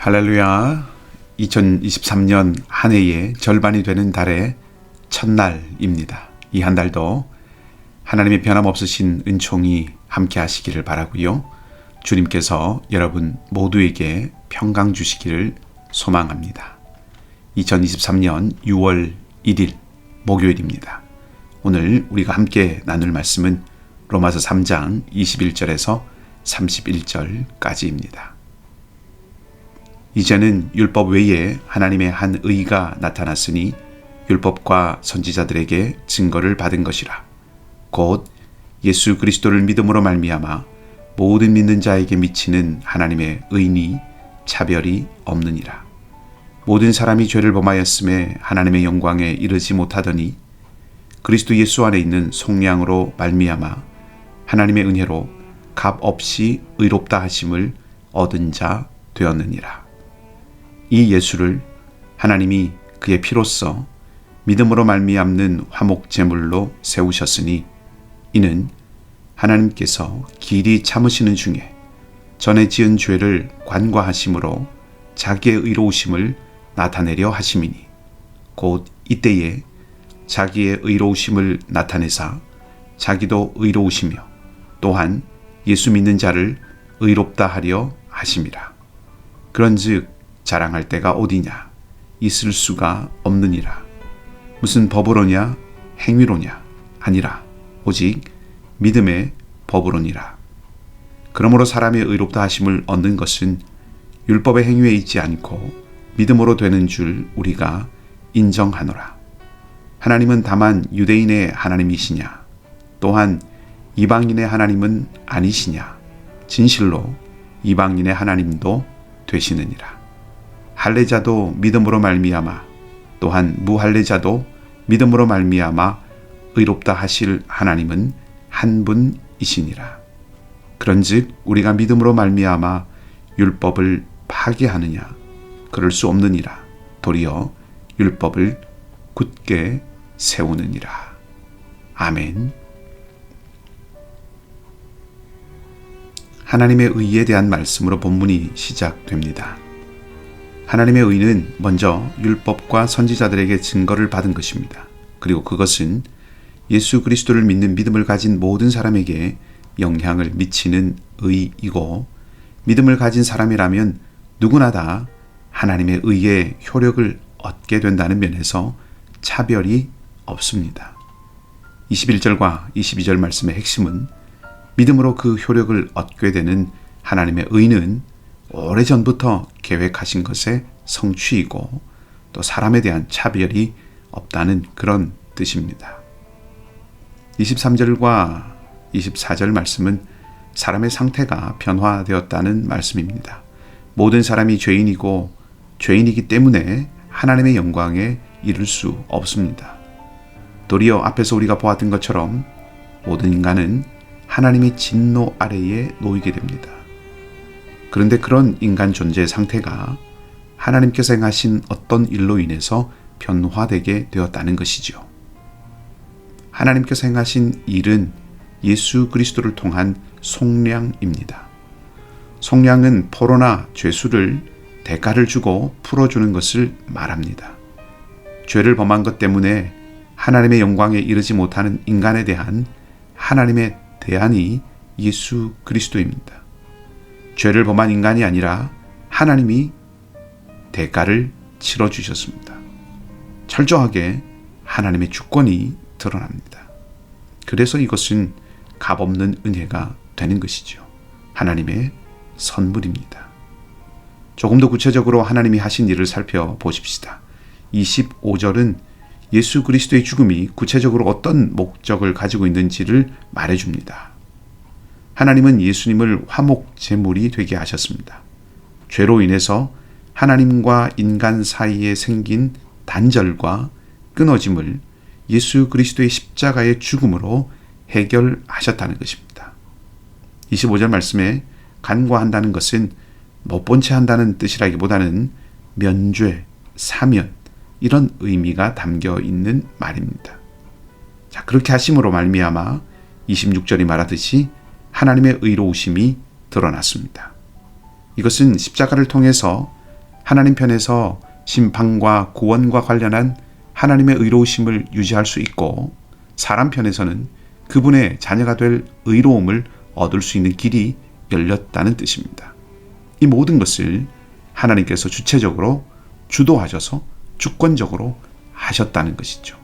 할렐루야. 2023년 한 해의 절반이 되는 달의 첫날입니다. 이 한 달도 하나님의 변함없으신 은총이 함께 하시기를 바라고요. 주님께서 여러분 모두에게 평강 주시기를 소망합니다. 2023년 6월 1일 목요일입니다. 오늘 우리가 함께 나눌 말씀은 로마서 3장 21절에서 31절까지입니다. 이제는 율법 외에 하나님의 한 의가 나타났으니 율법과 선지자들에게 증거를 받은 것이라. 곧 예수 그리스도를 믿음으로 말미암아 모든 믿는 자에게 미치는 하나님의 의니 차별이 없느니라. 모든 사람이 죄를 범하였음에 하나님의 영광에 이르지 못하더니 그리스도 예수 안에 있는 속량으로 말미암아 하나님의 은혜로 값 없이 의롭다 하심을 얻은 자 되었느니라. 이 예수를 하나님이 그의 피로써 믿음으로 말미암는 화목제물로 세우셨으니 이는 하나님께서 길이 참으시는 중에 전에 지은 죄를 관과하심으로 자기의 의로우심을 나타내려 하심이니 곧 이때에 자기의 의로우심을 나타내사 자기도 의로우시며 또한 예수 믿는 자를 의롭다 하려 하심이라. 그런즉 자랑할 데가 어디냐? 있을 수가 없느니라. 무슨 법으로냐? 행위로냐? 아니라 오직 믿음의 법으로니라. 그러므로 사람의 의롭다 하심을 얻는 것은 율법의 행위에 있지 않고 믿음으로 되는 줄 우리가 인정하노라. 하나님은 다만 유대인의 하나님이시냐? 또한 이방인의 하나님은 아니시냐? 진실로 이방인의 하나님도 되시느니라. 할례자도 믿음으로 말미암아 또한 무할례자도 믿음으로 말미암아 의롭다 하실 하나님은 한 분이시니라. 그런즉 우리가 믿음으로 말미암아 율법을 파괴하느냐? 그럴 수 없느니라. 도리어 율법을 굳게 세우느니라. 아멘. 하나님의 의에 대한 말씀으로 본문이 시작됩니다. 하나님의 의는 먼저 율법과 선지자들에게 증거를 받은 것입니다. 그리고 그것은 예수 그리스도를 믿는 믿음을 가진 모든 사람에게 영향을 미치는 의이고, 믿음을 가진 사람이라면 누구나 다 하나님의 의의 효력을 얻게 된다는 면에서 차별이 없습니다. 21절과 22절 말씀의 핵심은 믿음으로 그 효력을 얻게 되는 하나님의 의는 오래전부터 계획하신 것의 성취이고 또 사람에 대한 차별이 없다는 그런 뜻입니다. 23절과 24절 말씀은 사람의 상태가 변화되었다는 말씀입니다. 모든 사람이 죄인이고 죄인이기 때문에 하나님의 영광에 이를 수 없습니다. 도리어 앞에서 우리가 보았던 것처럼 모든 인간은 하나님의 진노 아래에 놓이게 됩니다. 그런데 그런 인간 존재의 상태가 하나님께서 행하신 어떤 일로 인해서 변화되게 되었다는 것이죠. 하나님께서 행하신 일은 예수 그리스도를 통한 속량입니다. 속량은 포로나 죄수를 대가를 주고 풀어주는 것을 말합니다. 죄를 범한 것 때문에 하나님의 영광에 이르지 못하는 인간에 대한 하나님의 대안이 예수 그리스도입니다. 죄를 범한 인간이 아니라 하나님이 대가를 치러주셨습니다. 철저하게 하나님의 주권이 드러납니다. 그래서 이것은 값없는 은혜가 되는 것이죠. 하나님의 선물입니다. 조금 더 구체적으로 하나님이 하신 일을 살펴보십시다. 25절은 예수 그리스도의 죽음이 구체적으로 어떤 목적을 가지고 있는지를 말해줍니다. 하나님은 예수님을 화목제물이 되게 하셨습니다. 죄로 인해서 하나님과 인간 사이에 생긴 단절과 끊어짐을 예수 그리스도의 십자가의 죽음으로 해결하셨다는 것입니다. 25절 말씀에 간과한다는 것은 못 본 채 한다는 뜻이라기보다는 면죄, 사면 이런 의미가 담겨 있는 말입니다. 자, 그렇게 하심으로 말미암아 26절이 말하듯이 하나님의 의로우심이 드러났습니다. 이것은 십자가를 통해서 하나님 편에서 심판과 구원과 관련한 하나님의 의로우심을 유지할 수 있고, 사람 편에서는 그분의 자녀가 될 의로움을 얻을 수 있는 길이 열렸다는 뜻입니다. 이 모든 것을 하나님께서 주체적으로 주도하셔서 주권적으로 하셨다는 것이죠.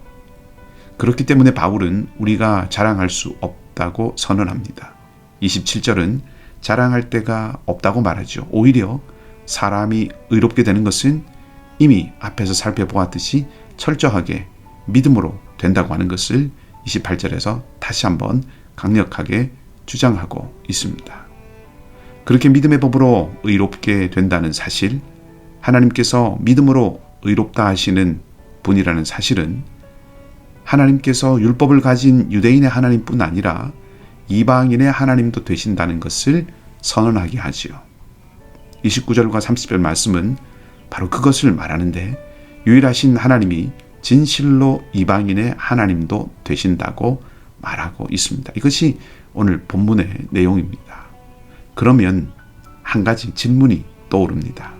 그렇기 때문에 바울은 우리가 자랑할 수 없다고 선언합니다. 27절은 자랑할 데가 없다고 말하죠. 오히려 사람이 의롭게 되는 것은 이미 앞에서 살펴보았듯이 철저하게 믿음으로 된다고 하는 것을 28절에서 다시 한번 강력하게 주장하고 있습니다. 그렇게 믿음의 법으로 의롭게 된다는 사실, 하나님께서 믿음으로 의롭다 하시는 분이라는 사실은 하나님께서 율법을 가진 유대인의 하나님뿐 아니라 이방인의 하나님도 되신다는 것을 선언하게 하지요. 29절과 30절 말씀은 바로 그것을 말하는데, 유일하신 하나님이 진실로 이방인의 하나님도 되신다고 말하고 있습니다. 이것이 오늘 본문의 내용입니다. 그러면 한 가지 질문이 떠오릅니다.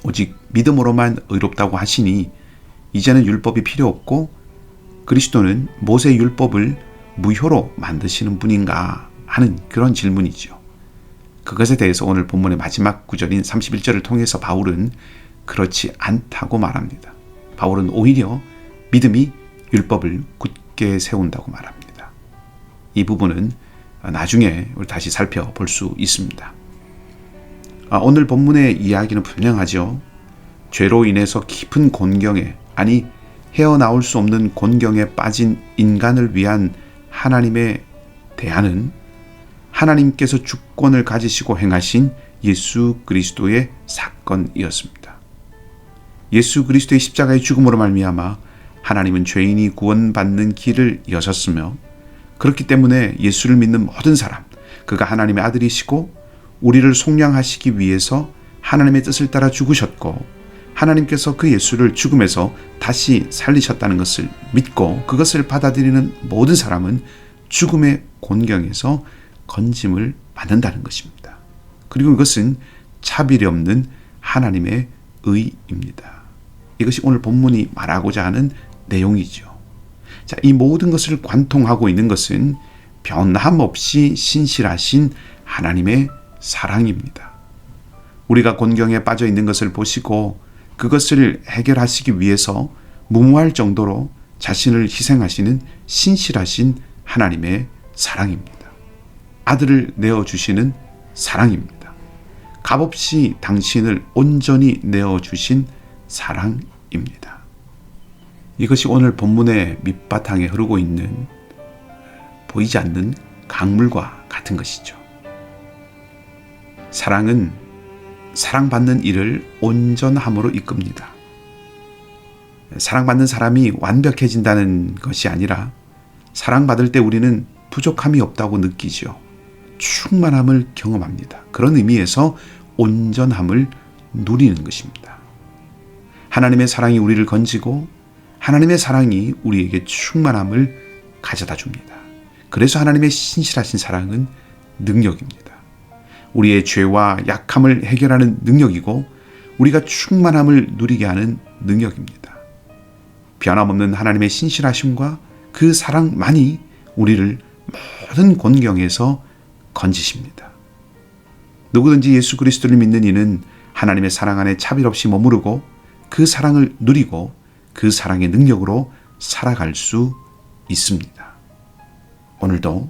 오직 믿음으로만 의롭다고 하시니 이제는 율법이 필요 없고 그리스도는 모세 율법을 무효로 만드시는 분인가 하는 그런 질문이죠. 그것에 대해서 오늘 본문의 마지막 구절인 31절을 통해서 바울은 그렇지 않다고 말합니다. 바울은 오히려 믿음이 율법을 굳게 세운다고 말합니다. 이 부분은 나중에 우리 다시 살펴볼 수 있습니다. 오늘 본문의 이야기는 분명하죠. 죄로 인해서 깊은 곤경에, 아니 헤어나올 수 없는 곤경에 빠진 인간을 위한 하나님의 대안은 하나님께서 주권을 가지시고 행하신 예수 그리스도의 사건이었습니다. 예수 그리스도의 십자가의 죽음으로 말미암아 하나님은 죄인이 구원받는 길을 여셨으며, 그렇기 때문에 예수를 믿는 모든 사람, 그가 하나님의 아들이시고 우리를 속량하시기 위해서 하나님의 뜻을 따라 죽으셨고, 하나님께서 그 예수를 죽음에서 다시 살리셨다는 것을 믿고 그것을 받아들이는 모든 사람은 죽음의 곤경에서 건짐을 받는다는 것입니다. 그리고 이것은 차별이 없는 하나님의 의입니다. 이것이 오늘 본문이 말하고자 하는 내용이죠. 자, 이 모든 것을 관통하고 있는 것은 변함없이 신실하신 하나님의 사랑입니다. 우리가 곤경에 빠져 있는 것을 보시고 그것을 해결하시기 위해서 무모할 정도로 자신을 희생하시는 신실하신 하나님의 사랑입니다. 아들을 내어주시는 사랑입니다. 값없이 당신을 온전히 내어주신 사랑입니다. 이것이 오늘 본문의 밑바탕에 흐르고 있는 보이지 않는 강물과 같은 것이죠. 사랑은 사랑받는 이를 온전함으로 이끕니다. 사랑받는 사람이 완벽해진다는 것이 아니라 사랑받을 때 우리는 부족함이 없다고 느끼죠. 충만함을 경험합니다. 그런 의미에서 온전함을 누리는 것입니다. 하나님의 사랑이 우리를 건지고 하나님의 사랑이 우리에게 충만함을 가져다 줍니다. 그래서 하나님의 신실하신 사랑은 능력입니다. 우리의 죄와 약함을 해결하는 능력이고 우리가 충만함을 누리게 하는 능력입니다. 변함없는 하나님의 신실하심과 그 사랑만이 우리를 모든 곤경에서 건지십니다. 누구든지 예수 그리스도를 믿는 이는 하나님의 사랑 안에 차별 없이 머무르고 그 사랑을 누리고 그 사랑의 능력으로 살아갈 수 있습니다. 오늘도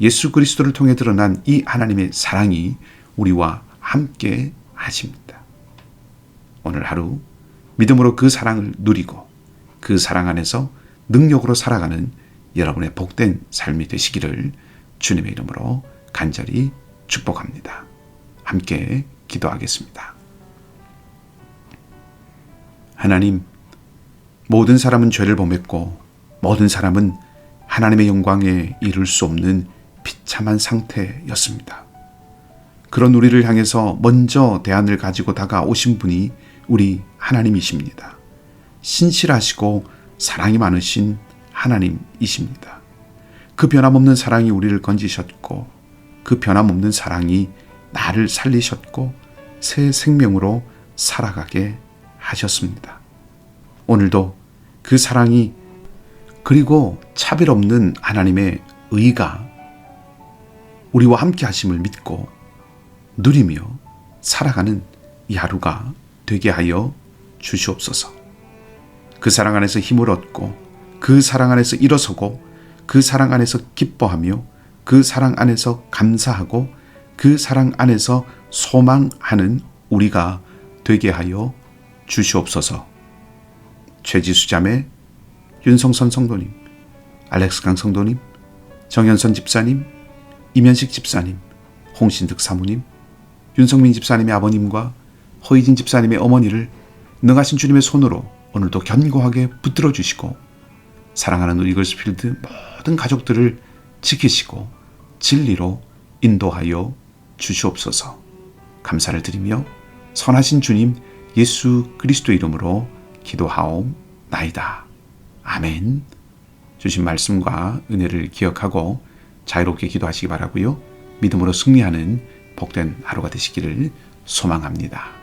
예수 그리스도를 통해 드러난 이 하나님의 사랑이 우리와 함께 하십니다. 오늘 하루 믿음으로 그 사랑을 누리고 그 사랑 안에서 능력으로 살아가는 여러분의 복된 삶이 되시기를 주님의 이름으로 간절히 축복합니다. 함께 기도하겠습니다. 하나님, 모든 사람은 죄를 범했고 모든 사람은 하나님의 영광에 이를 수 없는 비참한 상태였습니다. 그런 우리를 향해서 먼저 대안을 가지고 다가오신 분이 우리 하나님이십니다. 신실하시고 사랑이 많으신 하나님이십니다. 그 변함없는 사랑이 우리를 건지셨고 그 변함없는 사랑이 나를 살리셨고 새 생명으로 살아가게 하셨습니다. 오늘도 그 사랑이 그리고 차별 없는 하나님의 의가 우리와 함께 하심을 믿고 누리며 살아가는 이 하루가 되게 하여 주시옵소서. 그 사랑 안에서 힘을 얻고 그 사랑 안에서 일어서고 그 사랑 안에서 기뻐하며 그 사랑 안에서 감사하고 그 사랑 안에서 소망하는 우리가 되게 하여 주시옵소서. 최지수 자매, 윤성선 성도님, 알렉스 강 성도님, 정현선 집사님, 이면식 집사님, 홍신득 사모님, 윤성민 집사님의 아버님과 허희진 집사님의 어머니를 능하신 주님의 손으로 오늘도 견고하게 붙들어 주시고 사랑하는 우리 이글스필드 모든 가족들을 지키시고 진리로 인도하여 주시옵소서. 감사를 드리며 선하신 주님 예수 그리스도 이름으로 기도하옵나이다. 아멘. 주신 말씀과 은혜를 기억하고 자유롭게 기도하시기 바라고요. 믿음으로 승리하는 복된 하루가 되시기를 소망합니다.